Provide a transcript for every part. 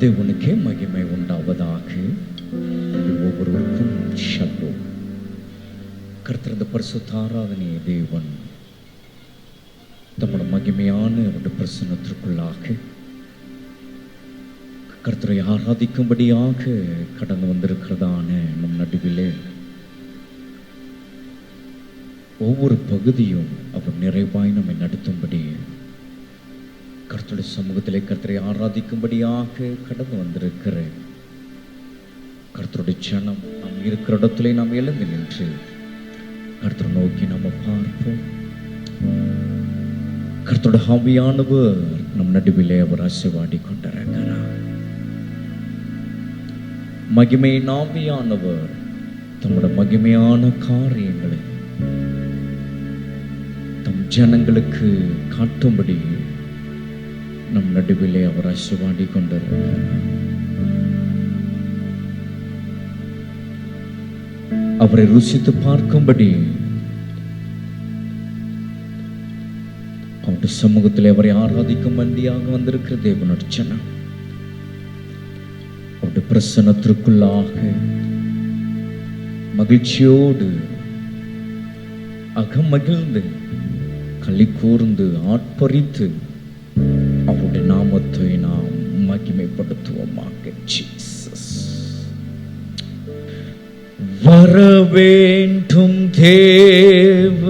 தேவனுக்கே மகிமை உண்டாவதாக. ஒவ்வொருவருக்கும் ஷல்லோம். கர்த்தரது பரிசுத்த ஆராதனையை தேவன் தம்முடைய மகிமையான அவருடைய பிரசன்னத்திற்குள்ளாக கர்த்தரை ஆராதிக்கும்படியாக கடந்து வந்திருக்கிறதான நம் நடுவிலே ஒவ்வொரு பகுதியும் அவர் நிறைவாய் நம்மை நடத்தும்படி கர்த்தருடைய சமூகத்திலே கர்த்தரை ஆராதிக்கும்படியாக கடந்து வந்திருக்கிற கர்த்தருடைய ஜனம் நாம் இருக்கிற இடத்திலே நாம் எழுந்து நின்று கர்த்தரை நோக்கி நாம் பார்ப்போம். கர்த்தருடைய ஆவியானவர் நம் நடுவிலே அவர் ஆசீர்வாடி கொண்டிருக்கிறார். மகிமையின் ஆவியானவர் தம்முடைய மகிமையான காரியங்களை தம் ஜனங்களுக்கு காட்டும்படி நம் நடுவிலே அவர் ஆசீர்வாடி கொண்டிருக்கிறார். அவரை ருசித்து பார்க்கும்படி அவருடைய சமூகத்தில் அவரை ஆராதிக்கும் வண்டியாக வந்திருக்கிற தேவனுடைய ஜனம் அவருடைய பிரசன்னத்திற்குள்ளாக மகிழ்ச்சியோடு அகமகிழ்ந்து களி கூர்ந்து ஆட்பறித்து அவருடைய நாமத்தை நாம் மகிமைப்படுத்துவோமாக. ஜீசஸ் வரவேண்டும் தேவ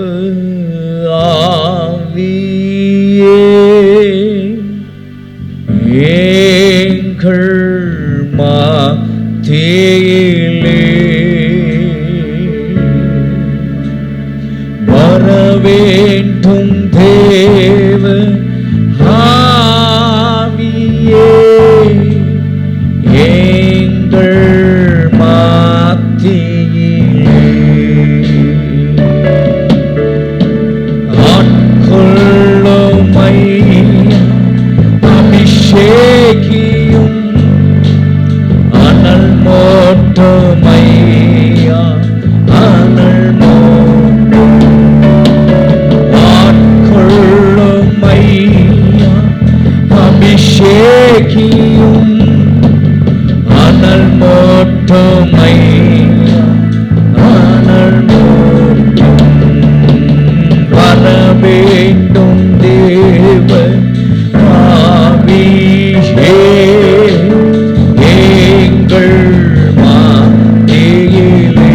ஆவியே, எங்கள் மத்தியிலே வரவேண்டும் தேவ ஆவியே, எங்கள் அபிஷேகியும் அனல் மோட்டமையா, அனல் ஆட்கொள்ளுமையா, அபிஷேகியும் அனல் மோட்டமையா, அனல் வரவேண்டும் தேவ எங்கள் மத்தியிலே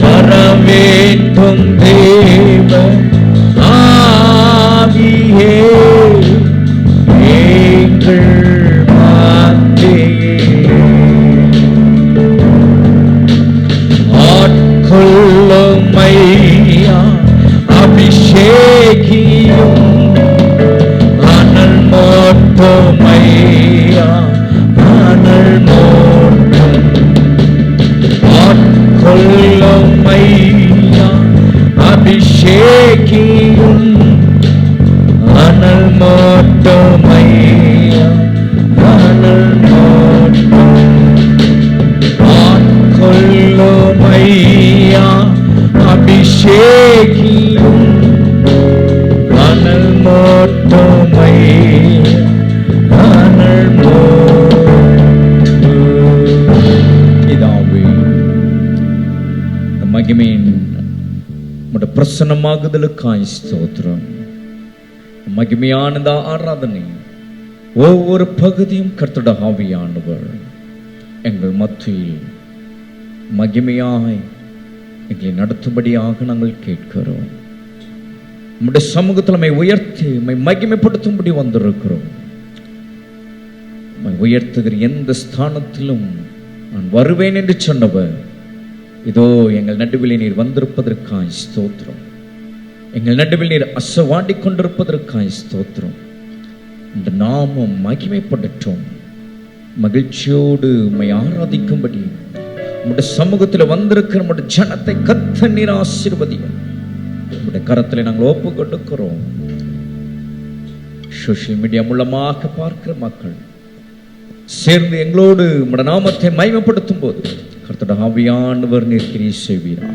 வரவேண்டும் தேவ ஆவியே, எங்கள் மத்தியிலே ஆட்கொள்ளுமையா, அபிஷேகியும் அனல் மோட்டமையா, அனல் மோட்டம் ஆட்கொள்ளுமையா, அபிஷேகியும் அனல் மோட்டமையா, அனல் மோட்டம் ஆட்கொள்ளுமையா, அபிஷேகியும் அனல் மோட்டமையா, அனல் இதாவே மகிமையின் பிரசன்னமாகுதலுக்காய் ஸ்தோத்திரம். மகிமையான ஆராதனை ஒவ்வொரு பகுதியும் கர்த்தருடைய ஆவியானவர் எங்கள் மத்தியில் மகிமையாய் எங்களை நடத்தும்படியாக நாங்கள் கேட்கிறோம். நம்முடைய சமூகத்தில் நம்மை உயர்த்தி நம்மை மகிமைப்படுத்தும்படி வந்திருக்கிறோம். நம்மை உயர்த்துகிற எந்த ஸ்தானத்திலும் நான் வருவேன் என்று சொன்னவர் இதோ எங்கள் நடுவிலே நீர் வந்திருப்பதற்காய் ஸ்தோத்திரம். எங்கள் நடுவில் நீர் அசைவாடி கொண்டிருப்பதற்காய் ஸ்தோத்திரம். இந்த நாமம் மகிமைப்படட்டும். மகிழ்ச்சியோடு உம்மை ஆராதிக்கும்படி நம்முடைய சமூகத்தில் வந்திருக்கிற நம்முடைய ஜனத்தை கர்த்தர் நீர் ஆசீர்வதியும். நம்முடைய கரத்தில் நாங்கள் ஒப்பு கொடுக்கிறோம். சோஷியல் மீடியா மூலமாக பார்க்கிற மக்கள் சேர்ந்து எங்களோடு நம்முடைய நாமத்தை மகிமைப்படுத்தும் போது கர்த்தருடைய ஆவியானவர் நீர் கிரியை செய்வீராக.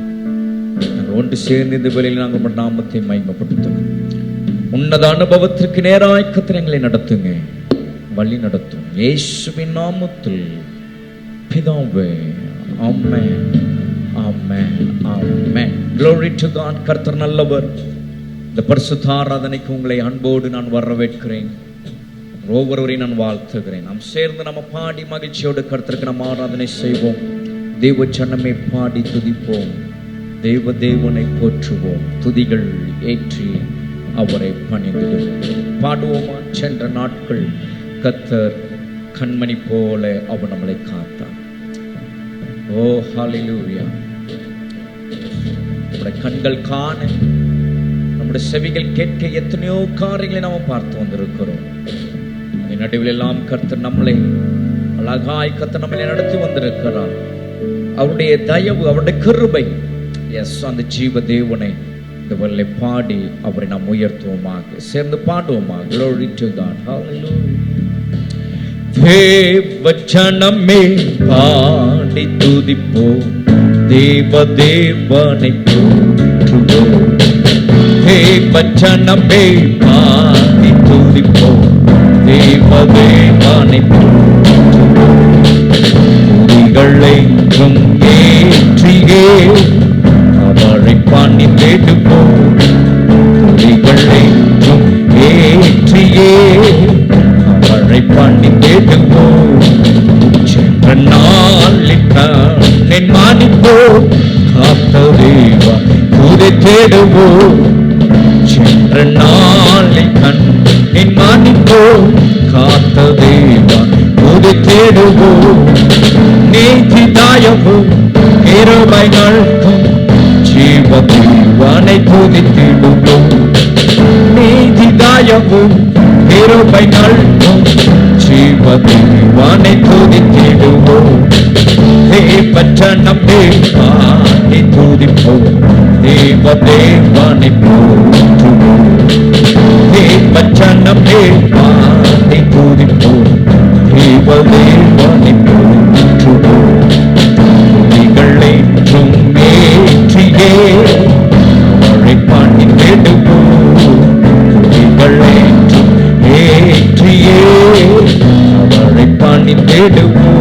நாங்கள் ஒன்று சேர்ந்து இந்த வேளையில் நாங்கள் நம்முடைய நாமத்தை மகிமைப்படுத்துகிறோம். உன்னத அனுபவத்திற்கு நேராய் கர்த்தர் எங்களை நடத்துங்க, வழி நடத்தும் இயேசுவின் நாமத்தில் பிதாவே. ஆமென், ஆமென், ஆமென். Glory to God. கர்த்தர் நல்லவர். இந்த பரிசுத்த ஆராதனைக்கு உங்களை அன்போடு நான் வரவேற்கிறேன். ஒவ்வொருவரையும் நான் வாழ்த்துகிறேன். நாம் சேர்ந்து நம்ம பாடி மகிழ்ச்சியோடு கர்த்தருக்கு நாம் ஆராதனை செய்வோம். தேவ ஜனமே பாடி துதிப்போம், தேவனை போற்றுவோம், துதிகள் ஏற்றி அவரை பணிந்திடுவோம். பாடுவோமா? சென்ற நாட்கள் கர்த்தர் கண்மணி போல அவர் நம்மளை காத்தார். ஓ ஹல்லேலூயா. நம்முடைய கண்கள் காண, நம்முடைய செவிகள் கேட்க எத்தனையோ காரியங்களை நாம் பார்த்து வந்திருக்கிறோம். நடுவில் எல்லாம் கர்த்தர் நம்மளை அழகாய் கர்த்தர் நம்மளை நடத்தி வந்திருக்கிறார். அவருடைய தயவு, அவருடைய கிருபை. எஸ், அந்த ஜீவ தேவனை இந்த வல்லை பாடி அவரை நாம் உயர்த்துவோமாக. சேர்ந்து பாடுவோமா? Glory to God. Hallelujah. தேவஜனமே பாடி துதிப்போம், தேவனை போற்றுவோம். தேவஜனமே பாடி துதிப்போம், தேவனை போற்றுவோம். துதிகளெங்கும் ஏற்றியே அவரை பணிந்திடுவோம். துதிகளெங்கும் ஏற்றியே அவரை பணிந்திடுவோம். சென்ற நாளில் கண்ணை மானிப்போம், காத்த தேவா துதி தேடுவோம். சென்ற நாளில் கண்ணை மானிப்போம், காத்த தேவா துதி தேடுவோம். நீதிதாயமும் கிருபைகளுக்கும் ஜீவ தேவனை துதித்திடுவோம். நீதிதாயமும் கிருபைகளுக்கும் ஜீவ தேவனை துதித்திடுவோம். தேவஜனமே பாடி துதிப்போம், தேவனை போற்றுவோம். தேவஜனமே பாடி துதிப்போம், தேவனை போற்றுவோம். துதிகளென்றும் ஏற்றியே அவரை பணிந்திடுவோம். துதிகளென்றும் ஏற்றியே அவரை பணிந்திடுவோம்.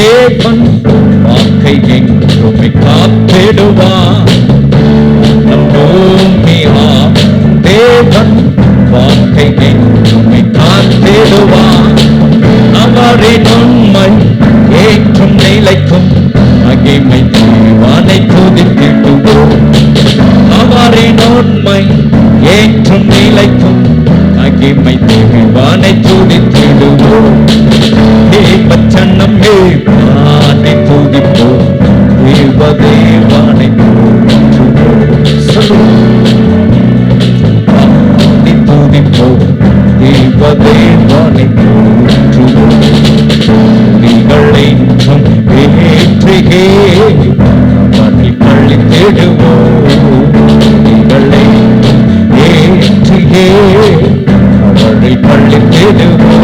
தேவன் வாக்கை என்றுமே காத்திடுவார். தேவன் வாக்கை என்றுமே காத்திடுவார். அவரின் உண்மை ஏற்றும் நிலைக்கும் மகிமை தேவனை துதித்திடுவோம். அவரின் உண்மை ஏற்றும் நிலைக்கும் மகிமை தேவனை துதித்திடுவோம். தேவஜனமே பாடி துதிப்போம், தேவனை போற்றுவோம். பாடி துதிப்போம், தேவனை போற்றுவோம். துதிகளென்றும் ஏற்றியே அவரை பணிந்திடுவோம். துதிகளென்றும் ஏற்றியே அவரை பணிந்திடுவோம்.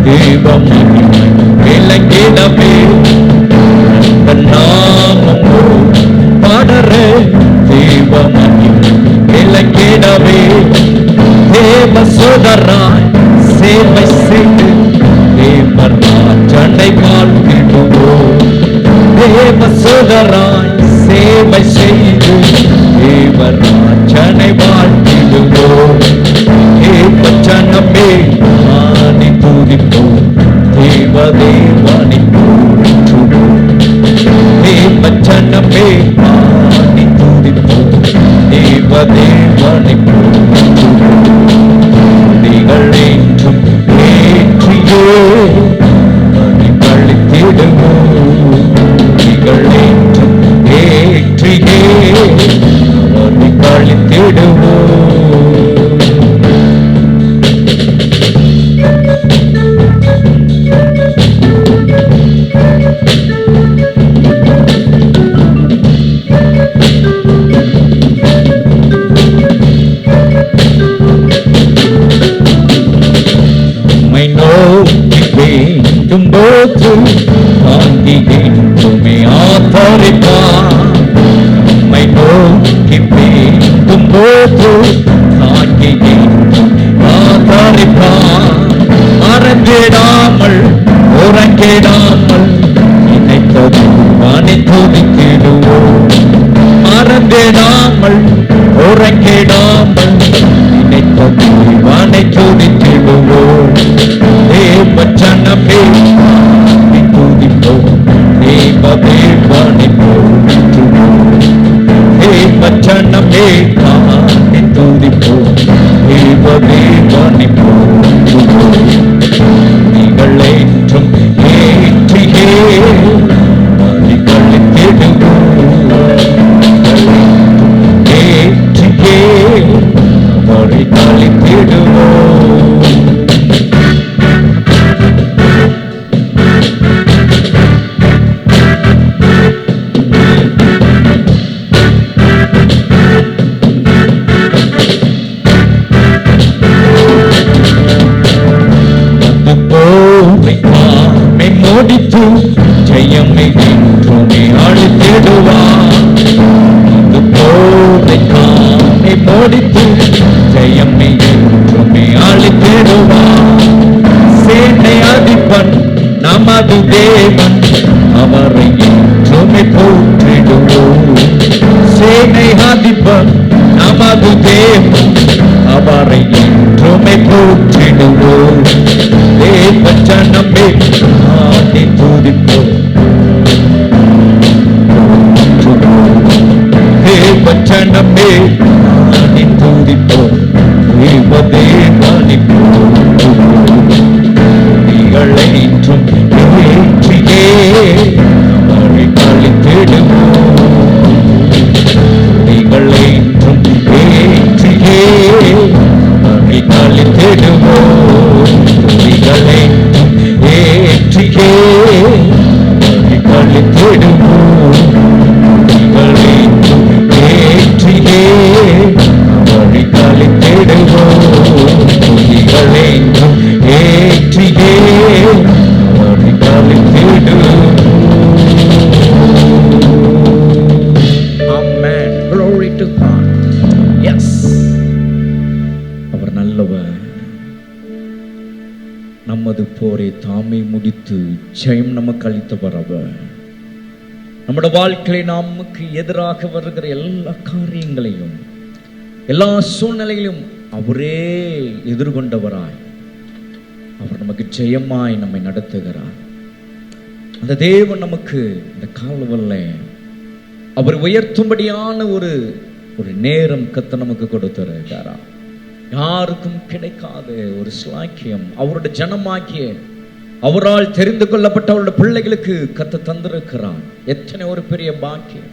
தேவ மகிமை விளங்கிடவே, நாமம் பாடற தேவ மகிமை விளங்கிடவே. தேவ சோதராய் சேவை செய்து தேவராஜனை வாழ்த்திடுவோம். தேவ சோதராய் சேவை செய்து தேவராஜனை வாழ்த்திடுவோம். தேவஜனமே பாடி துதிப்போம், தேவனை போற்றுவோம். தேவஜனமே பாடி துதிப்போம், தேவனை போற்றுவோம். துதிகளென்றும் வேண்டும் போது தாங்கி என்றுமே ஆதரிப்பார். நம்மை நோக்கி வேண்டும் போது தாங்கி என்றுமே ஆதரிப்பார். மறந்திடாமல் உறங்கிடாமல் நினைத்தது வானை துதித்திடுவோம். மறந்திடாமல் உறங்கிடாமல் நினைத்தது வானை துதித்திடுவோம். தேவ ஜனமே துதிப்போம். தேவ தேவனை போற்றுவோம். தேவ ஜனமே துதிப்போம். தேவ தேவனை போற்றுவோம். நீங்கள் என்றும் ஏற்றியே ஏற்றியே அவரை கழித்திடுவோம். முடித்து ஜெயமை என்றுமே அழித்திடுவார். இது போதை காமை முடித்து ஜெயமை என்றுமே அழித்திடுவார். சேனை அதிபன் நமது தேவன் அவரை என்றுமே போற்றிடுவோம். சேனை அதிபன் நமது தேவன் அவரை என்றுமே போற்றிடுவோம். தேவ ஜனமே ஆதி துதிப்போம். தேவ ஜனமே ஆதி துதிப்போம். தேவ தேவனை போற்றுவோம். நீங்களை என்றும் ஏற்றியே அவரை கழித்திடுவோம். நீங்களை என்றும் ஏற்றியே அவரை கழித்திடுவோம். நீங்களை ஏற்றியே அவரை கழித்திடுவோம். நீங்களை ஏற்றியே அவரை கழித்திடுவோம். நீங்களை ஏற்றியே அவரை கழித்திடுவோம். Amen. Glory to God. Yes. அவர் நல்லவர். நமது போரை தாமே முடித்து ஜெயம் நமக்கு அளித்தவர் அவர். நம்முடைய வாழ்க்கையை நமக்கு எதிராக வருகிற எல்லா காரியங்களையும் எல்லா சூழ்நிலையிலும் அவரே எதிர்கொண்டவராய் அவர் நமக்கு ஜெயமாய் நம்மை நடத்துகிறார். அந்த தேவன் நமக்கு இந்த காலவல்ல அவர் உயர்த்தும்படியான ஒரு நேரம் கத்த நமக்கு கொடுத்திருக்கிறாரா. யாருக்கும் கிடைக்காத ஒரு ஸ்லாக்கியம் அவருடைய ஜனமாக்கிய அவரால் தெரிந்து கொள்ளப்பட்ட அவருடைய பிள்ளைகளுக்கு கத்த தந்திருக்கிறான். எத்தனை ஒரு பெரிய பாக்கியம்.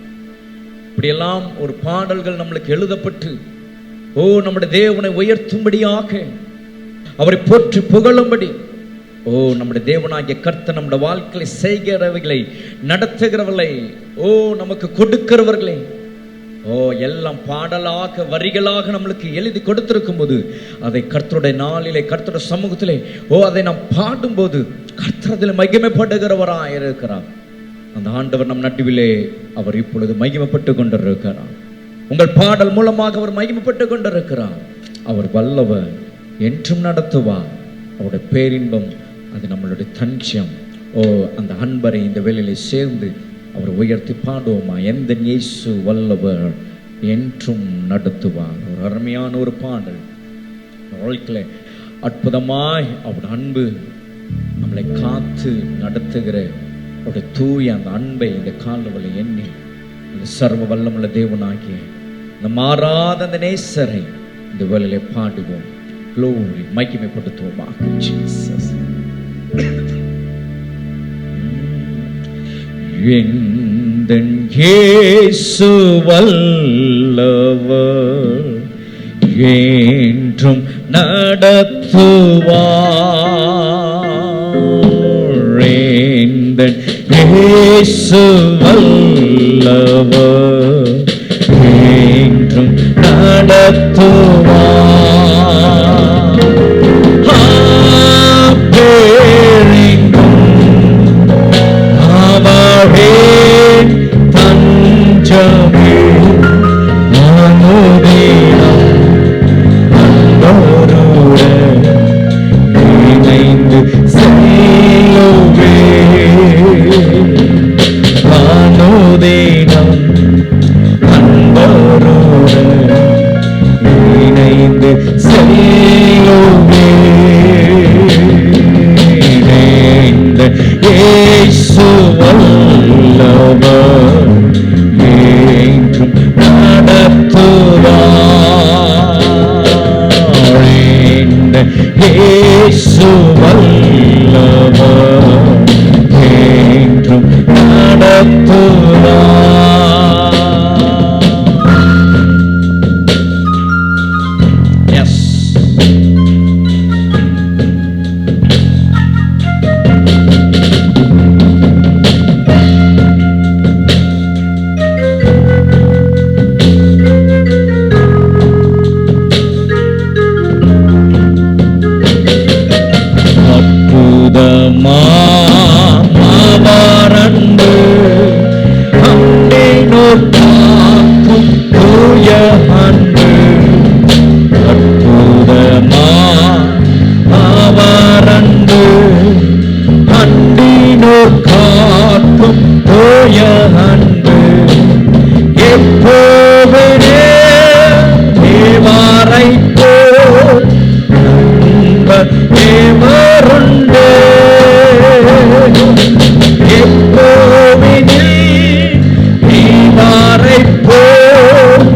இப்படியெல்லாம் ஒரு பாடல்கள் நம்மளுக்கு எழுதப்பட்டு நம்முடைய தேவனை உயர்த்தும்படியாக அவரை போற்றி புகழும்படி நம்முடைய தேவனாகிய கர்த்தர் நம்முடைய வாழ்க்கையை செய்கிறவர்களை நடத்துகிறவர்களை நமக்கு கொடுக்கிறவர்களை எல்லாம் பாடலாக வரிகளாக நம்மளுக்கு எழுதி கொடுத்திருக்கும் போது அதை கர்த்தருடைய நாளிலே கர்த்தருடைய சமூகத்திலே அதை நாம் பாடும்போது கர்த்தர் அதில் மகிமைப்படுகிறவராக இருக்கிறார். அந்த ஆண்டவர் நம் நடுவிலே அவர் இப்பொழுது மகிமைப்பட்டு கொண்டிருக்கிறார். உங்கள் பாடல் மூலமாக அவர் மகிமைப்பட்டு கொண்டிருக்கிறார். அவர் வல்லவர், என்றும் நடத்துவார். அவருடைய பேரின்பம் அது நம்மளுடைய தஞ்சம். அந்த அன்பரை இந்த வேளையிலே சேர்ந்து அவர் உயர்த்தி பாடுவோமா. எந்த இயேசு வல்லவர், என்றும் நடத்துவார். ஒரு அருமையான ஒரு பாடல். வாழ்க்கையில அற்புதமாய் அவருடைய அன்பு நம்மளை காத்து நடத்துகிற அவருடைய தூய அந்த அன்பை இந்த காலவலை எண்ணி அந்த சர்வ வல்லமுள்ள தேவனாகிய இந்த மாறாத அந்த நேசரை இந்த வேளையிலே பாடுவோம். Glory, மகிமைப்படுத்துவோமாக. ஜீசஸ் எந்தன் இயேசு வல்லவர், என்றும் நடத்துவார். எந்தன் இயேசு வல்லவர், என்றும் நடத்துவார். பேரெங்கும் இயேசு வல்லவர், என்றும் நடத்துவார். இயேசு வல்லவர், என்றும் நடத்துவார். அற்புதமானவரன்று அண்டினோர் காக்கும் தூய அன்பு, அற்புதமானவரன்று அண்டினோர் காக்கும் தூய அன்பு, எப்போதுமே தேவாரை போல் தேவருண்டு, எப்போவினில் நீவாரை போல்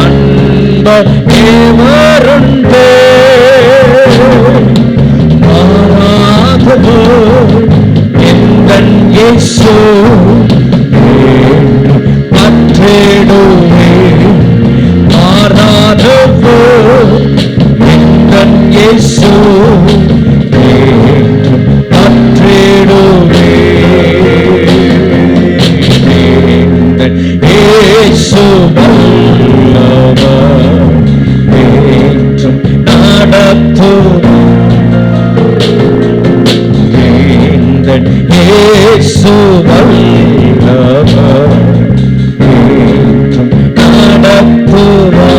அன்ப தேவருண்டு, மாறாதவோ எந்தன் இயேசு பற்றிடுவே, மாறாதவோ எந்தன் இயேசு பற்றிடுவே, இயேசு வல்லவர், என்றும் நடத்துவார். இயேசு வல்லவர், என்றும் நடத்துவார்.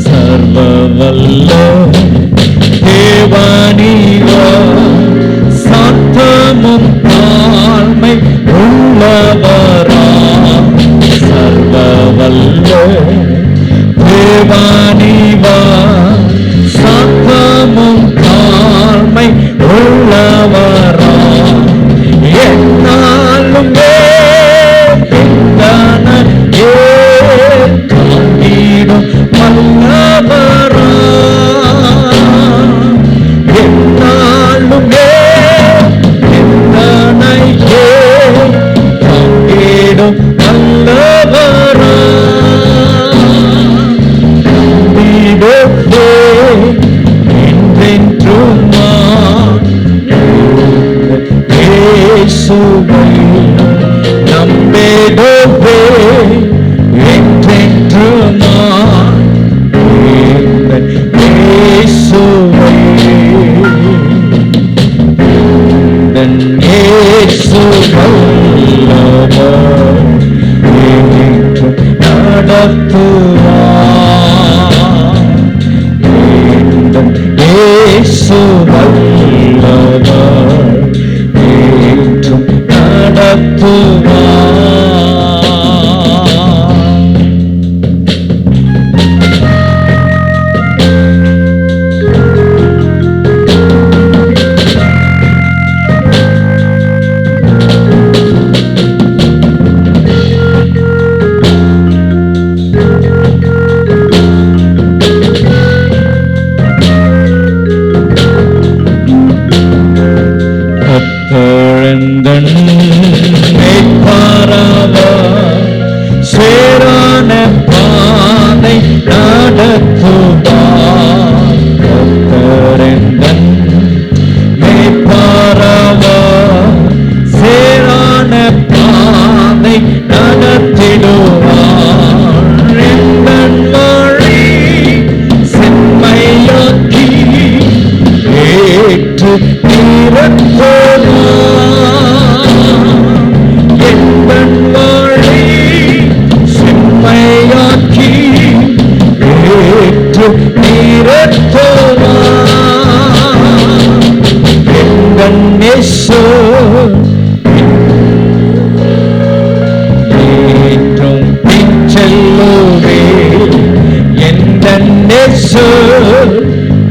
சர்வவல்ல தேவனீவா, சத்தமும் தாழ்மை உள்ளவரா, சர்வவல்ல தேவனீவா, சத்தமும் தாழ்மை உள்ளவரா, என்னாலும் தாங்கிடும் வல்லவரா, என்னாலும் எந்தனையே தாங்கிடும் வல்லவரா, நம்பிடுவே என்றென்றுமா இயேசுவை, நம்பிடுவே என்றென்றுமா இயேசுவை, இயேசு வல்லவர், என்றும் நடத்துவார். இயேசு வல்லவர், என்றும் நடத்துவார். கர்த்தர் எந்தன் மேய்ப்பனானே, நேசு ஏற்றும் பின் செல்லுவே எந்த நேசு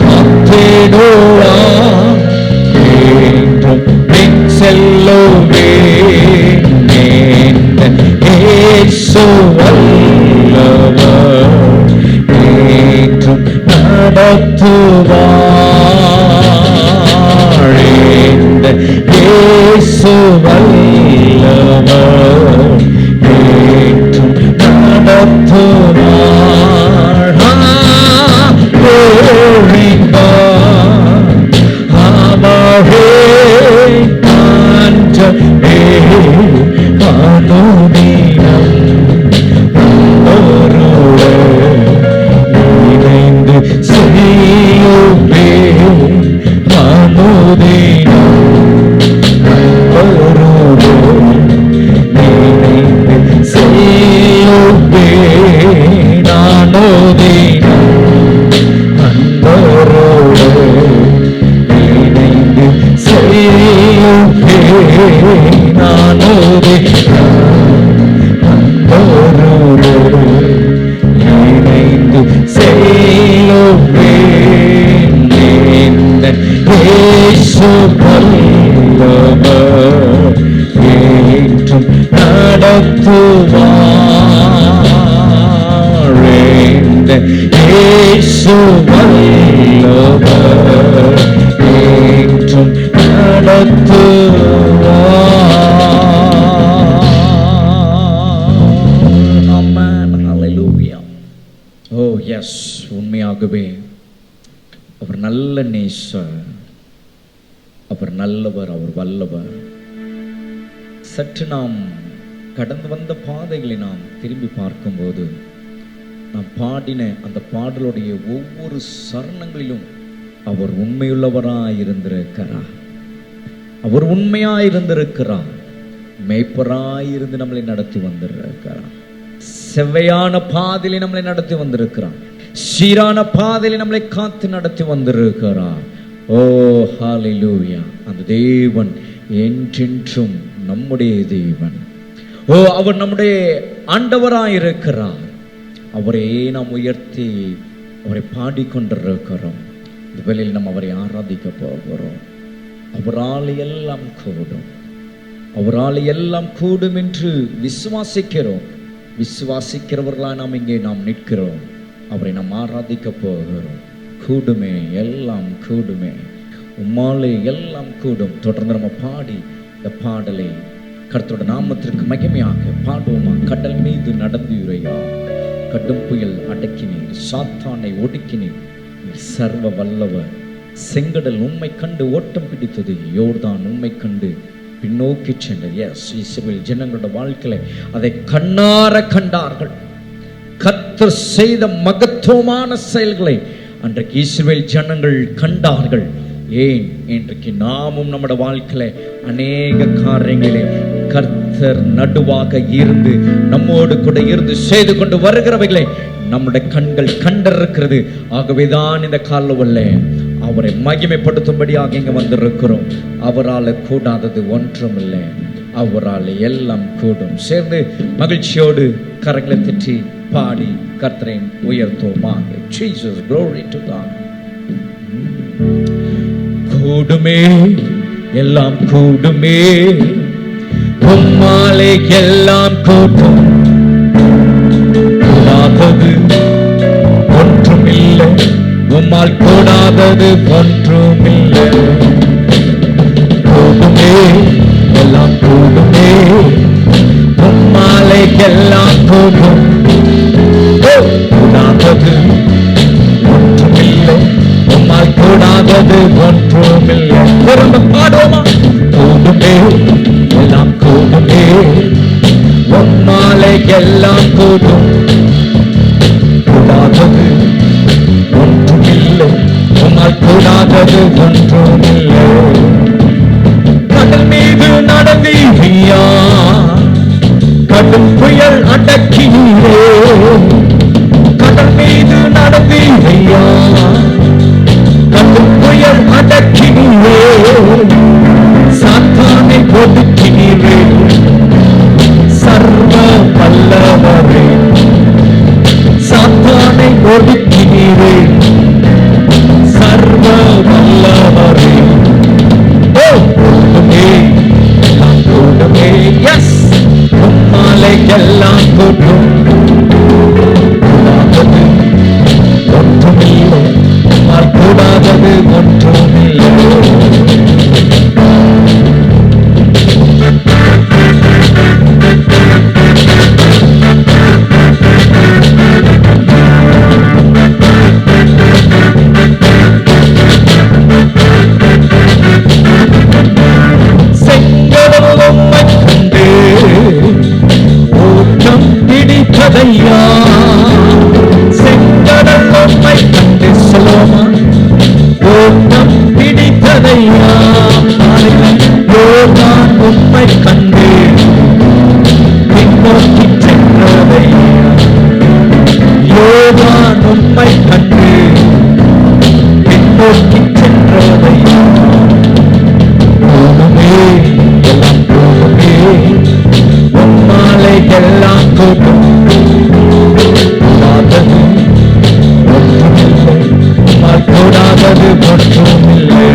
காத்திடுவா ஏற்றும் பின் செல்லுவே எந்த நேசு வல்லவர் ஏற்றும் நடத்துவார் எந்த நேசு வல்லவர் ஏற்றும் நடத்துவார். Glory God, அவரே ஆண்டவரே அனுதினம் நம்மோடு இணைந்து செய்யுமே அனுதினம் நம்மோடு இணைந்து செய்யுமே அனுதினம் அன்பரோடு இணைந்து செய்யுமே அன்பரோடு இணைந்து செய்யுமே இயேசு வல்லவர் ஏற்றும் நடத்துவார் இயேசு வல்லவர் ஏற்றும் நடத்துவார். ஆமென். ஹல்லேலூயா. ஓ எஸ், உண்மையாகவே அவர் நல்ல நேசர், அவர் நல்லவர், அவர் வல்லவர். சற்று நாம் கடந்து வந்த பாதைகளை நாம் திரும்பி பார்க்கும்போது நாம் பாடின அந்த பாடலுடைய ஒவ்வொரு சரணங்களிலும் அவர் உண்மையுள்ளவராயிருந்திருக்கிறார். அவர் உண்மையாயிருந்திருக்கிறார். மேய்ப்பராயிருந்து நம்மளை நடத்தி வந்திருக்கிறார். செவ்வையான பாதையிலே நம்மளை நடத்தி வந்திருக்கிறார். சீரான பாதையிலே நம்மளை காத்து நடத்தி வந்திருக்கிறார். ஓ ஹல்லேலூயா. அந்த தேவன் என்றென்றும் நம்முடைய தேவன். ஓ, அவர் நம்முடைய ஆண்டவராயிருக்கிறார். அவரே நாம் உயர்த்தி அவரை பாடிக்கொண்டிருக்கிறோம். இந்த வேளையில் நாம் அவரை ஆராதிக்க போகிறோம். அவரால் எல்லாம் கூடும், அவரால் எல்லாம் கூடும் என்று விசுவாசிக்கிறோம். விசுவாசிக்கிறவர்களா நாம் இங்கே நாம் நிற்கிறோம். அவரை நாம் ஆராதிக்க போகிறோம். கூடுமே, எல்லாம் கூடுமே, உம்மாலே எல்லாம் கூடும். தொடர்ந்து நம்ம பாடி இந்த பாடலை கர்த்தரோட நாமத்திற்கு மகிமையாக பாடுவோமா? கடல் மீது நடந்தீரையா, கடும் புயல் அடக்கினீர், சாத்தானை ஒடுக்கினீர், சர்வ வல்லவர். செங்கடல் உம்மை கண்டு ஓட்டம் பிடித்தது, யோர்தான் உம்மை கண்டு பின்னோக்கி சென்றது. எஸ், இஸ்ரவேல் ஜனங்களோட வாழ்க்கையில அதை கண்ணார கண்டார்கள். கர்த்தர் செய்த மகத்துவமான செயல்களை அன்றைக்கு இஸ்ரவேல் ஜனங்கள் கண்டார்கள். ஏன், இன்றைக்கு நாமும் நம்முடைய வாழ்க்கையில அநேக காரியங்களிலே கர்த்தர் நடுவாக இருந்து நம்மோடு கூட இருந்து செய்து கொண்டு வருகிறவைகளை நம்முடைய கண்கள் கண்டிருக்கிறது. ஆகவேதான் இந்த காலவல்ல அவரை மகிமைப்படுத்தும்படியாக இங்க வந்திருக்கிறோம். அவரால் கூடாதது ஒன்றுமில்லை, அவரால் எல்லாம் கூடும். சேர்ந்து மகிழ்ச்சியோடு கரங்களை தட்டி பாடி கர்த்தரை உயர்த்துவோமாக. Jesus, glory to God. கூடுமே, எல்லாம் கூடுமே, உம்மாலே எல்லாம் கூடும். கூடாதது ஒன்றுமில்லை, உம்மால் கூடாதது ஒன்றுமில்லை. கூடுமே, எல்லாம் கூடுமே, உம்மாலே எல்லாம் கூடும். கூடாதது ஒன்றுமில்லை, உம்மால் கூடாதது ஒன்றுமில்லை. திரும்ப பாடுவோமா? கூடுமே, எல்லாம் கூடுமே, உம்மாலே எல்லாம் கூடும். கூடாதது ஒன்றுமில்லை, உம்மால் கூடாதது ஒன்றுமில்லை. கடல் மீது நடந்தீரையா, கடும் புயல் அடக்கினீரே. கடல் மீது நடந்தீரையா, கடும் புயல் அடக்கினீரே. சாத்த ஒடுக்கினீரே சர்வ வல்லவரே. எல்லாம் கூடுமே. எஸ், உம்மாலே எல்லாம் கூடும். கூடாதது ஒன்றுமில்லை, உம்மால் கூடாதது ஒன்றுமில்லை. பிடித்ததையா செங்கடல் உம்மை கண்டு சொல்லுமா, ஓட்டம் பிடித்ததையா. யோர்தான் உம்மை கண்டு பின்னோக்கி சென்றதையா, யோர்தான் உம்மை கண்டு பின்னோக்கி சென்றதையா. போதுமே, எல்லாம் போதுமே, உம்மாலே எல்லாம் கூடும். கூடாதது ஒன்றுமில்லை, உம்மால் கூடாதது ஒன்றுமில்லை.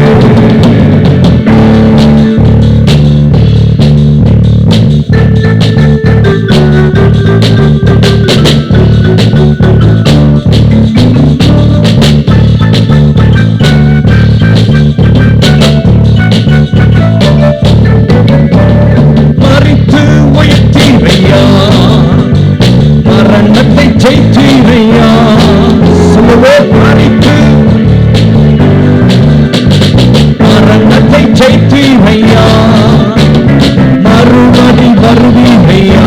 மரித்து உயிர்த்தீரையா, மரணத்தை ஜெயித்தீரையா. சொல்லுவே, மரித்து மரணத்தை ஜெயித்தீரையா, மறுபடி வருவீரையா,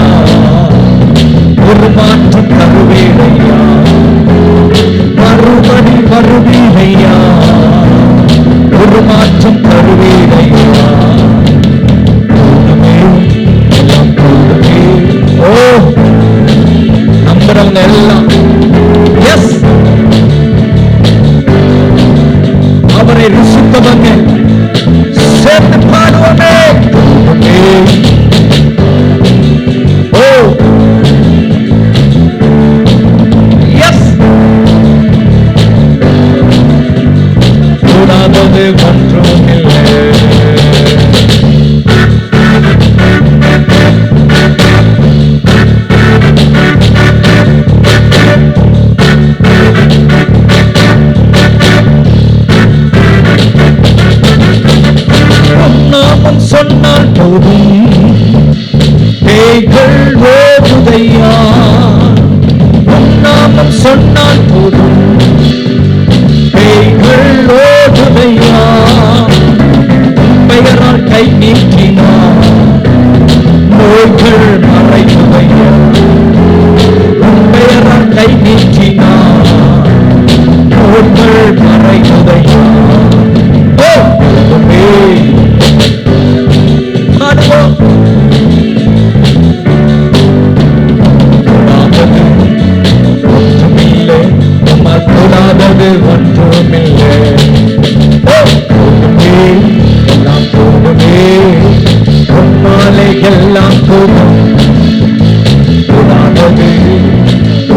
ஒரு மாற்றம் தருவீரையா, மறுபடி வருவீரையா, ஒரு மாற்றம் தருவீரையா. எல்லாம் கூடுமே. ஓ, நம்புறவங்க எல்லாம் எஸ், அவரை ருசித்தவங்க சேர்ந்து பாடுவோமே. ஓ எஸ், கூடாதது ஒன்றுமில்லை. நாமம் சொன்னால் போதும், பேய்கள் ஓடுதையா. நாமம் சொன்னால் போதும், பேய்கள் ஓடுதையா. பெயரால் கை நீட்டினார், நோய்கள் மறையுதையா. பெயரால் கை நீட்டினார், நோய்கள் மறையுதையா. கூடாதது ஒன்றுமில்லை, உம்மால் கூடாதது ஒன்றுமில்லை. கூடுமே, எல்லாம் கூடுமே, உம்மாலே எல்லாம் கூடும். கூடாதது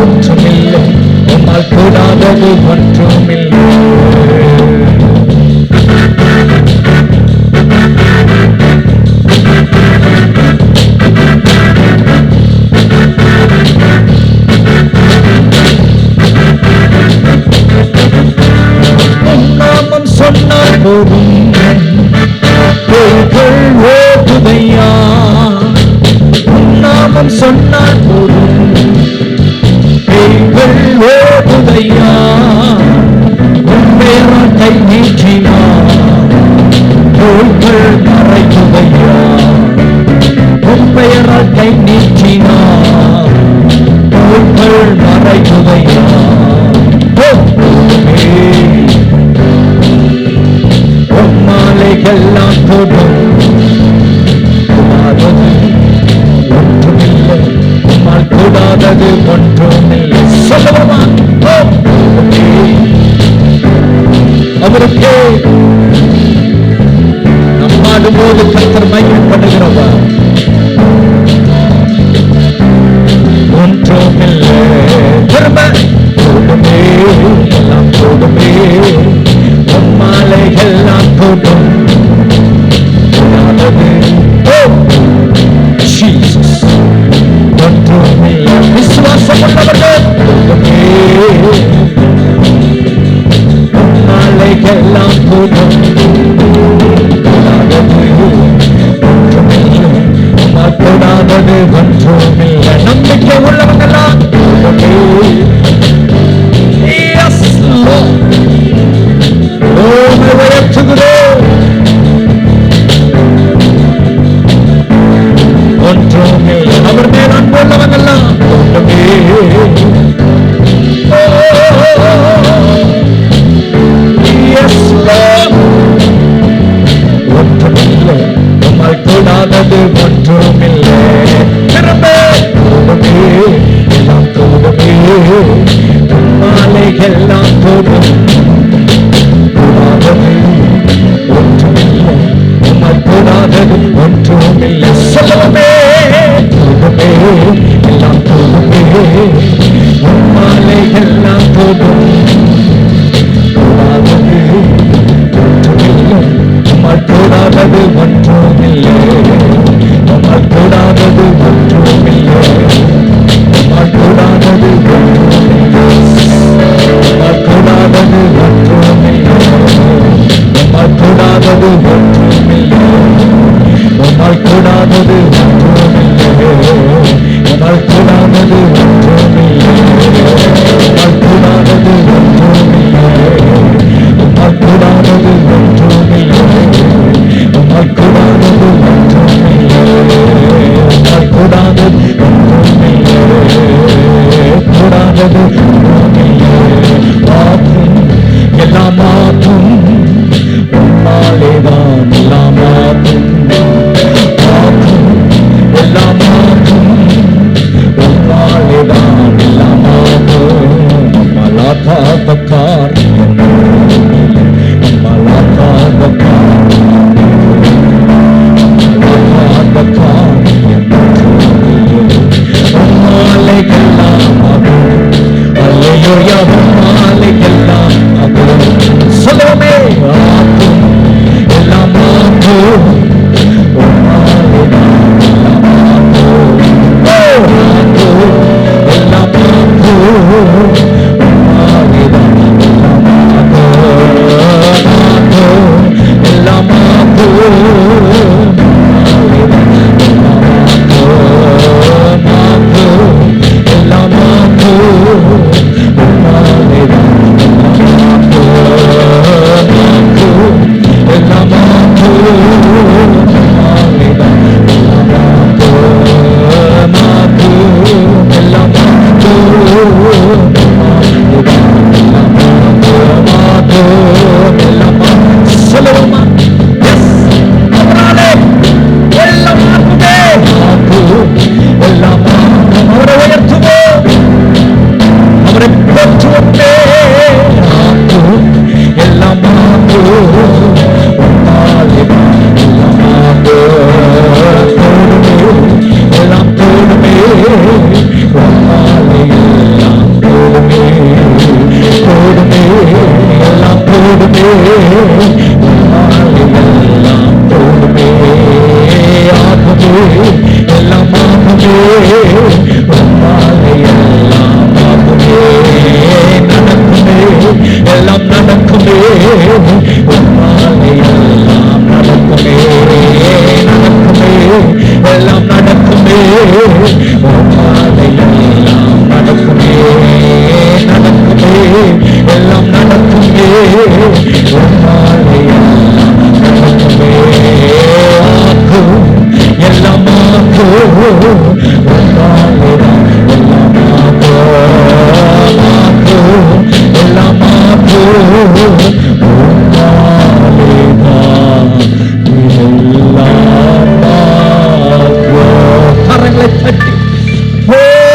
ஒன்றுமில்லை, உம்மால் கூடாதது ஒன்றுமில்லை. நாமம் சொன்னால் போதும், பேய்கள் ஓடுதையா. நாமம் சொன்னால் போதும், பேய்கள் ஓடுதையா. பெயரால் கை நீட்டினார், நோய்கள் மறையுதையா. பெயரால் கை நீட்டினார், நோய்கள் மறையுதையா. உம்மாலே எல்லாம் கூடும். கூடாதது ஒன்றுமில்லை, உம்மால் கூடாதது ஒன்றுமில்லை. சொல்லுவோமா? அவருக்கே நம் பாடும்போது கர்த்தர் மகிமைப்படுகிறவா. ஒன்றுமில்லை, திரும்ப கூடுமே, நாளைக்கெல்லாம் போதும் கூடாதது ஒன்றுமில்லை. நம்பிக்கை உள்ளவங்கெல்லாம் உயர்த்துகிறோம். ஒன்றுமில்லை. அவர் மேல் அன்பு உள்ளவங்கெல்லாம் ஒன்றுமில்லை. நம்மால் கூடாதது ஒன்றுமில்லை. திரும்ப எல்லாம் கூடுமே. மாலைகள்லாம் கூடும். கூடாதது ஒன்றுமில்லை. நம்மால் கூடாதது ஒன்றுமில்லை. சொல்லுமே கூடுமே. எல்லாம் கூடுமே. மாலைகள்லாம் கூடும். கூடாதது ஒன்றுமில்லை. நம்மால் கூடாதது ஒன்றுமில்லை. நம்மால் கூடாதது ஒன்றுமில்லை. நம்மால் கூடாதது ஒன்றுமில்லை. நம்மால் கூடாதது ஒன்றுமில்லை. நம்மால் கூடாதது ஒன்றுமில்லை. நம்மால் கூடாதது ஒன்றுமில்லை. நம்மால் கூடாதது ஒன்றுமில்லை. நம்மால் கூடாதது ஒன்றுமில்லை. நம்மால் கூடாதது ஒன்றுமில்லை. நம்மால் கூடாதது ஒன்றுமில்லை. நம்மால் கூடாதது ஒன்றுமில்லை. கூடாதது ஒன்றுமில்லை. ஆகும் எல்லாம் ஆகும். உம்மாலேதான் எல்லாம் ஆகும். ஆகும் எல்லாம் ஆகும். உம்மாலேதான் எல்லாம் ஆகும். நம்மளாக்காத காரியம் நம்மளாக்காத காரியம் நம்மளாக்காத காரியம் உம்மாலேயெல்லாம் ஆகும். அல்லேலூயா. உம்மாலேயெல்லாம் ஆகும். சொல்லுமே ஆகும் எல்லாம் ஆகும். உம்மாலேதான் எல்லாம் ஆகும். ஆகும் எல்லாம் ஆகும். உம்மாலேதான் எல்லாம் ஆகும். எல்லாம் ஆகும். எல்லாம் ஆகும்.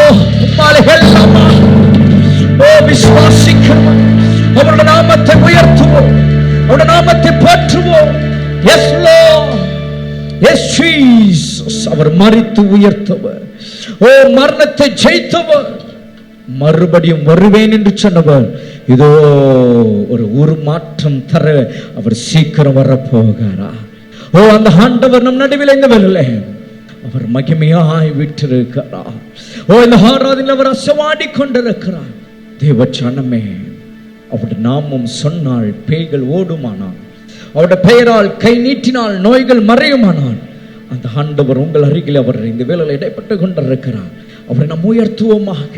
உம்மாலேதான் எல்லாம் விசுவாசிக்கிறோம். அவருடைய நாமத்தை உயர்த்துவோம். அவருடைய நாமத்தை போற்றுவோம். Yes Lord. Yes Jesus. அவர் மரித்து உயர்த்தவர். ஓ மரணத்தை ஜெயித்தவர். மறுபடியும் வருவேன் என்று சொன்னவர். இதோ ஒரு உருமாற்றம் தர அவர் சீக்கிரம் வரப்போகிறார். ஓ அந்த ஆண்டவர் நம் நடுவில் எங்க வரல, அவர் மகிமையாய் விட்டிருக்கிறார். ஓ இந்த ஆராதனையில் அவர் அசைவாடி கொண்டிருக்கிறார். தேவச்சனமே, அவருடைய நாமம் சொன்னால் பேய்கள் ஓடுமானால், அவருடைய பெயரால் கை நீட்டினால் நோய்கள் மறையுமானால், அந்த ஆண்டவர் உங்கள் அருகில் அவர் இந்த வேளையில் இடைப்பட்டு கொண்டிருக்கிறார். அவரை நாம் உயர்த்துவோமாக,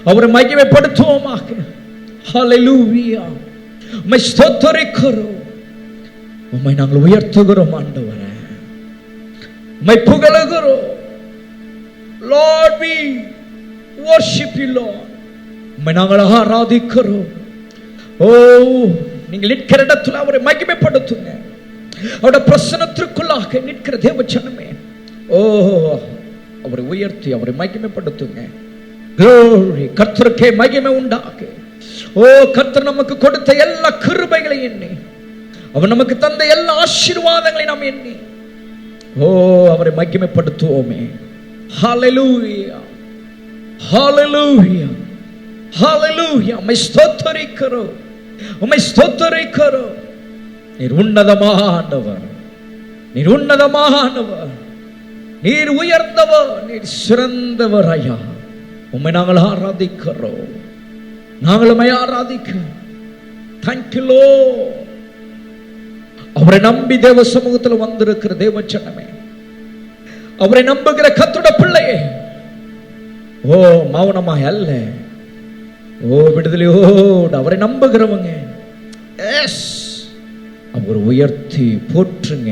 அவரை மகிமைப்படுத்துவோமாக. ஹல்லேலூயா. உம்மை ஸ்தோத்திரிக்கிறோம், உம்மை நாங்கள் உயர்த்துகிறோம் ஆண்டவரே, உம்மை புகழுகிறோம். Lord, we worship you, Lord. உம்மை நாங்கள் ஆராதிக்கிறோம். ஓ, நீங்கள் நிற்கிற இடத்துல அவரை மகிமைப்படுத்துங்க. அவருடைய பிரசன்னத்திற்குள்ளாக நிற்கிற தேவச்சனமே, ஓ, அவரை உயர்த்தி அவரை மகிமைப்படுத்துங்க. Glory. கர்த்தருக்கே மகிமை உண்டாக. ஓ, கர்த்தர் நமக்கு கொடுத்த எல்லா கிருபைகளை எண்ணி, அவர் நமக்கு தந்த எல்லா ஆசீர்வாதங்களை நாம் எண்ணி, ஓ, அவரை மகிமைப்படுத்துவோமே. ஹல்லேலூயா, ஹல்லேலூயா, ஹல்லேலூயா. உம்மை ஸ்தோத்திரிக்கிறோம், உம்மை ஸ்தோத்திரிக்கிறோம். நீர் உன்னதமானவர், நீர் உன்னதமானவர், நீர் உயர்ந்தவர், நீர் சிறந்தவர் ஐயா. உம்மை நாங்கள் ஆராதிக்கிறோம், நாங்கள் உம்மை ஆராதிக்கிறோம். Thank you Lord. அவரை நம்பி தேவ சமூகத்தில் வந்திருக்கிற தேவச்சனமே, அவரை நம்புகிற கர்த்தருடைய பிள்ளையே, ஓ, மௌனமாய் அல்ல, ஓ, விடுதலையோடு அவரை நம்புகிறவங்க, எஸ், அவர் உயர்த்தி போற்றுங்க.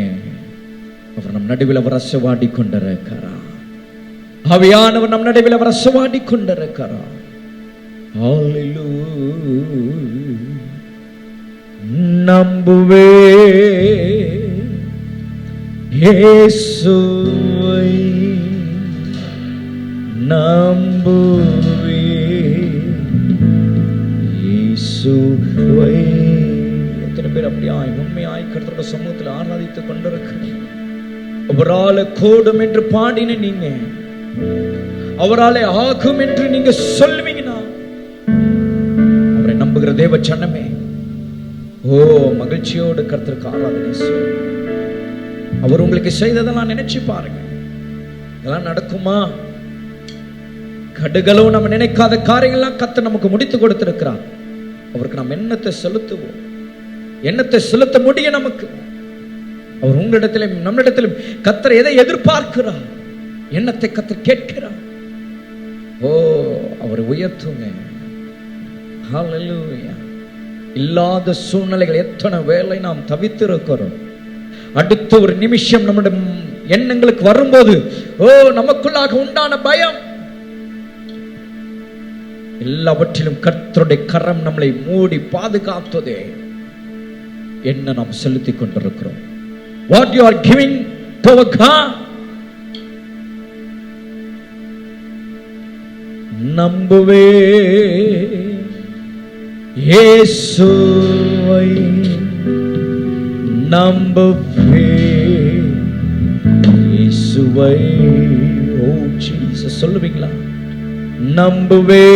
அவர் நம் நடுவில் அவர் அசைவாடி கொண்டிருக்கிறார். ஆவியானவர் நம் நடுவில் அவர் அசைவாடி கொண்டிருக்கிறார். ஹல்லேலூயா. நம்புவே இயேசுவை, நம்புவே இயேசுவை. எத்தனை பேர் அப்படியாய் உண்மையாய் கர்த்தருடைய சமூகத்தில் ஆராதித்துக் கொண்டிருக்கிறீங்க? அவரால் கூடும் என்று பாடின நீங்க, அவராலே ஆகும் என்று நீங்க சொல்வீங்கன்னா, அவரை நம்புகிற தேவ சனமே, ஓ, மகிழ்ச்சியோடு கர்த்தருக்கு ஆராதனை செய்யும். அவர் உங்களுக்கு செய்ததெல்லாம் நினைச்சு பாருங்க. இதெல்லாம் நடக்குமா? கடுகளவு நம்ம நினைக்காத காரியங்கள்லாம் கர்த்தர் நமக்கு முடித்து கொடுத்திருக்கிறார். அவருக்கு நாம் எண்ணத்தை செலுத்துவோம், எண்ணத்தை செலுத்த முடியும் நமக்கு. அவர் உங்களிடத்திலும் நம்மிடத்திலும் கர்த்தர் எதை எதிர்பார்க்கிறார்? எண்ணத்தை கர்த்தர் கேட்கிறார். ஓ, அவரை உயர்த்துங்க. ஹல்லேலூயா. இல்லாத சூழ்நிலைகள் எத்தனை வேளை நாம் தவித்திருக்கிறோம். அடுத்த ஒரு நிமிஷம் நம்முடைய எண்ணங்களுக்கு வரும்போது, ஓ, நமக்குள்ளாக உண்டான பயம், எல்லாவற்றிலும் கர்த்தருடைய கரம் நம்மளை மூடி பாதுகாத்ததே என்ன நாம் செலுத்திக் கொண்டிருக்கிறோம். What you are giving to God, நம்புவே இயேசுவை, நம்புவே இயேசுவை. ஓ ஜீசஸ், சொல்லுவீங்களா? நம்புவே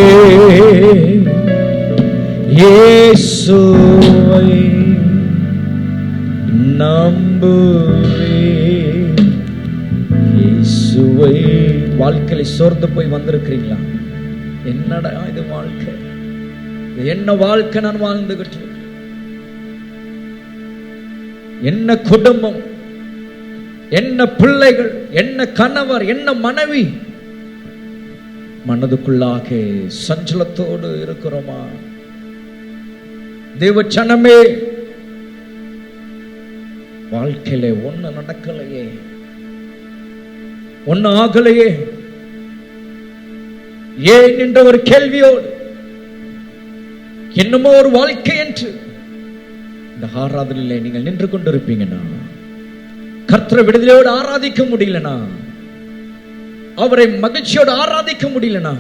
இயேசுவை, நம்புவே இயேசுவை. வாழ்க்கையில சோர்ந்து போய் வந்திருக்கிறீங்களா? என்னடா இது வாழ்க்கை, என்ன வாழ்க்கை நான் வாழ்ந்துகிட்டு, என்ன குடும்பம், என்ன பிள்ளைகள், என்ன கணவர், என்ன மனைவி, மனதுக்குள்ளாக சஞ்சலத்தோடு இருக்கிறோமா? தேவச்சனமே, வாழ்க்கையில ஒண்ணு நடக்கலையே, ஒண்ணு ஆகலையே, ஏன் என்ற ஒரு கேள்வியோடு, என்னமோ ஒரு வாழ்க்கை என்று இந்த ஆராதனையிலே நீங்கள் நின்று கொண்டிருப்பீங்கன்னா, கர்த்தரை விடுதலையோடு ஆராதிக்க முடியலனா, அவரை மகிழ்ச்சியோடு ஆராதிக்க முடியலனா,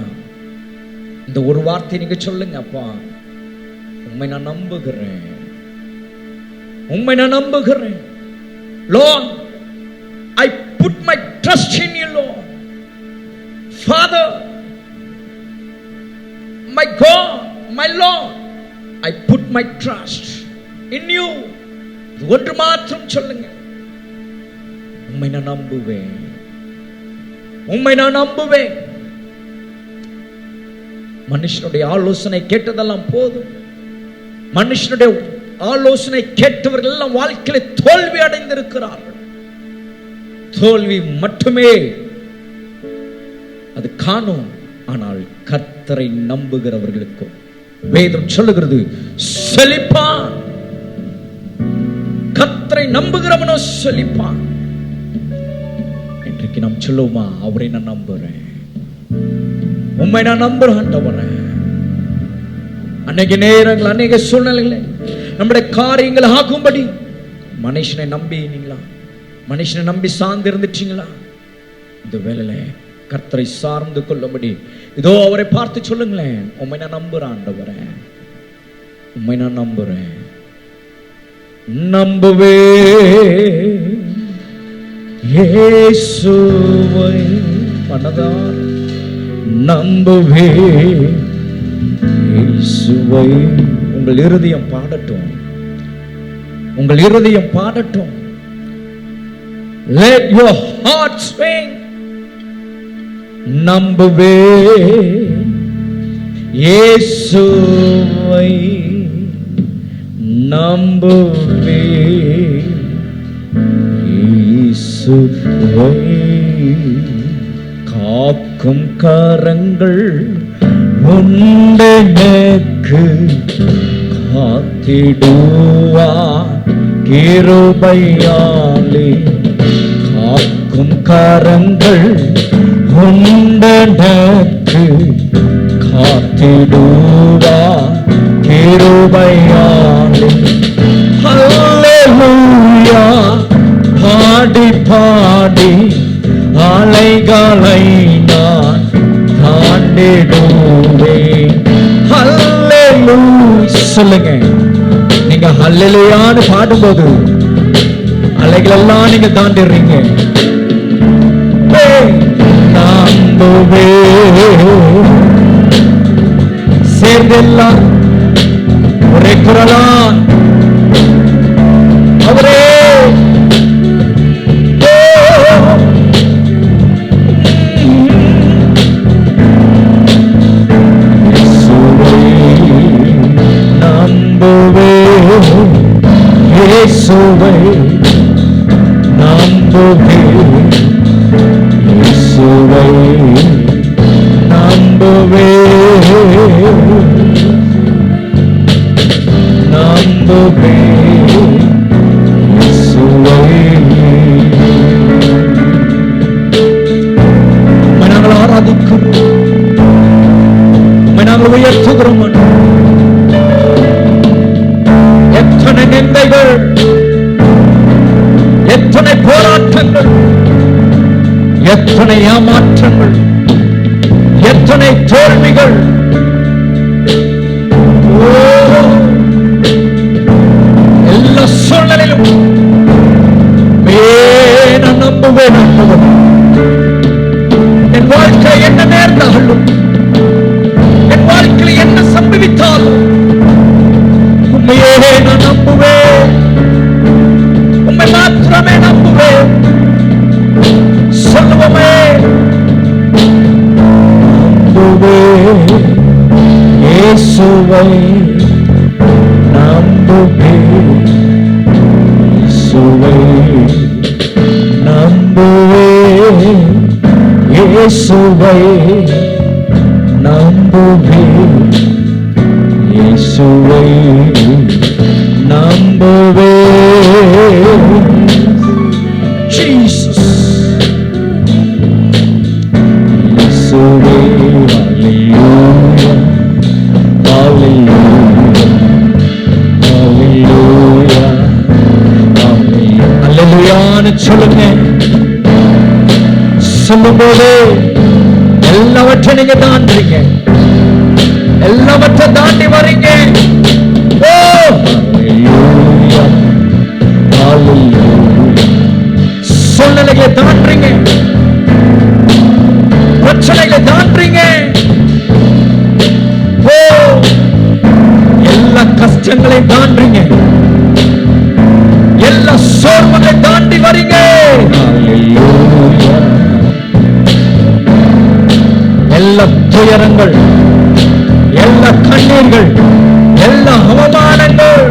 இந்த ஒரு வார்த்தை நீங்க சொல்லுங்க, அப்பா உம்மை நான் நம்புகிறேன், உம்மை நான் நம்புகிறேன். Lord, I put my trust in you, Lord. Father, my God, my Lord, I put my trust in you. ஒன்று மாத்திரம் சொல்லுங்க, உம்மை நான் நம்புவேன், உம்மை நான் நம்புவேன். மனுஷனுடைய ஆலோசனை கேட்டதெல்லாம் போதும். மனுஷனுடைய ஆலோசனை கேட்டவர்கள் எல்லாம் வாழ்க்கையில தோல்வி அடைந்திருக்கிறார்கள். தோல்வி மட்டுமே அது காணும். ஆனால் கர்த்தரை நம்புகிறவர்களுக்கு வேதம் சொல்லுகிறது செழிப்பான். கர்த்தரை நம்புகிறவனோ செழிப்பான். இன்றைக்கு நாம் சொல்லுவோமா, அவரை நான் நம்புறேன், உண்மை நான் நம்புறேன் ஆண்டவரே. அநேக நேரங்கள் அநேக சூழ்நிலைகளை நம்முடைய காரியங்கள் ஆகும்படி மனுஷனை நம்பினீங்களா? மனுஷனை நம்பி சார்ந்து இருந்துட்டீங்களா? இந்த வேளையில கர்த்தரை சார்ந்து கொள்ளும்படி இதோ அவரை பார்த்து சொல்லுங்களேன், உண்மை நான் நம்புறேன் ஆண்டவரே, உண்மை நான் நம்புறேன், நம்புவே இயேசுவை மனதார நம்புவே இயேசுவை. உங்கள் இருதயம் பாடட்டும், உங்கள் இருதயம் பாடட்டும். Let your heart swing. நம்புவே இயேசுவை, நம்புவே இயேசுவை. காக்கும் கரங்கள் உண்டெனக்கு காத்திடுவார் கிருபையாலே. காக்கும் கரங்கள் உண்டெனக்கு காத்திடுவார் கிருபையாலே. ஹல்லேலூயா பாடி பாடி அலைகளை நான் தாண்டிடுவேன். ஹல்லேலூயா சொல்லுங்க. நீங்க ஹல்லேலூயான்னு பாடும்போது அலைகள் எல்லாம் நீங்க தாண்டிடுறீங்க. நம்புவே சேர்ந்தெல்லாம் ஒரே குரலா அவரே நம்புவே இயேசுவை, நம்புவே இயேசுவை, நம்புவே நம்புவே இயேசுவை. நாங்கள் ஆராதிக்கிறோம், நாங்கள் உயர்த்துகிறோம். எத்தனை நிந்தைகள், எத்தனை போராட்டங்கள், எத்தனை ஏமாற்றங்கள், எத்தனை தோல்விகள், எல்லா சூழ்நிலையிலும் நான் நம்புவேன். என் வாழ்க்கை என்ன நேர்ந்தாலும், என் வாழ்க்கையில் என்ன சம்பவித்தாலும் உண்மையே நான் நம்புவேன், உண்மை மாத்திரமே நம்புவேன். சொல்லுவோமே, நம்புவே இயேசுவை, நம்புவே இயேசுவை, நம்புவே இயேசுவை, நம்புவே இயேசுவை, நம்புவே Jesus. இயேசுவே, hallelujah, hallelujah, hallelujah, hallelujah சொல்லுங்க. சொல்லும்போது எல்லாவற்றையும் நீங்க தாண்டுறீங்க, எல்லாவற்றை தாண்டி வரீங்க. சூழ்நிலைகளை தாண்டுறீங்க, பிரச்சனைகளை தாண்டுறீங்க, எல்லா கஷ்டங்களையும் தாண்டுறீங்க, எல்லா சோர்வுகளை தாண்டி வரீங்க. எல்லா துயரங்கள் எல்லா கண்ணீர்கள், எல்லா அவமானங்கள்,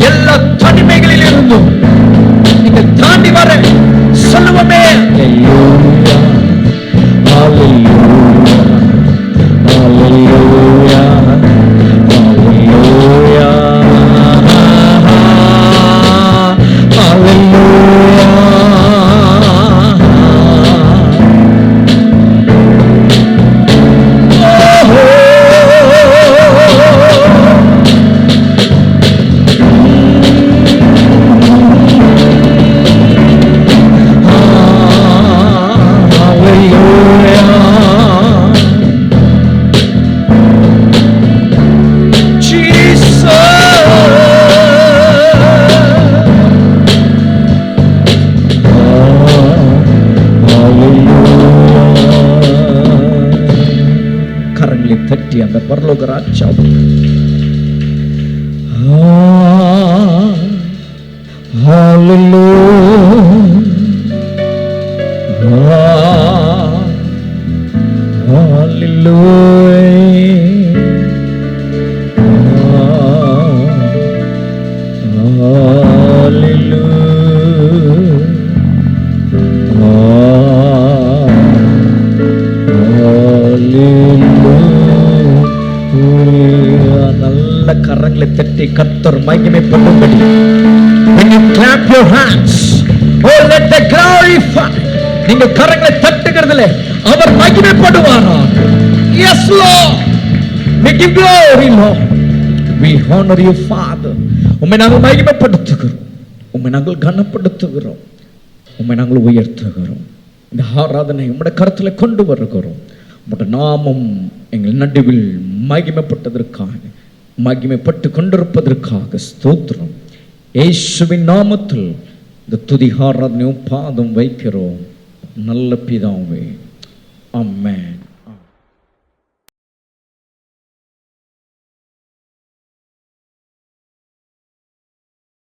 எல்லா தனிமைகளில் இருந்தும் நீங்கள் தாண்டி வர சொல்லுவோமே. தட்டி அந்த பரலோக ராஜ்யம் நல்ல கரங்களை தட்டி கர்த்தர் மகிமைப்படும்படி. When you clap your hands, oh let the glorify. நீங்க கரங்களை தட்டுகிறதுல அவர் மகிமைப்படுவாரா? Yes Lord, we give glory Lord, we honor you Father. உம்மை நாங்கள் மகிமைப்படுத்துகிறோம், உம்மை நாங்கள் கனப்படுத்துகிறோம், உம்மை நாங்கள் உயர்த்துகிறோம். இந்த ஆராதனை உம்முடைய கருத்துல கொண்டு வருகிறோம். உம்முடைய நாமம் எங்கள் நடுவில் மகிமைப்பட்டதற்காக, மகிமைப்பட்டு கொண்டிருப்பதற்காக ஸ்தோத்திரம். இயேசுவின் நாமத்தில் இந்த துதி ஆராதனையும் பாதம் வைக்கிறோம் நல்ல பிதாவே. ஆமென்.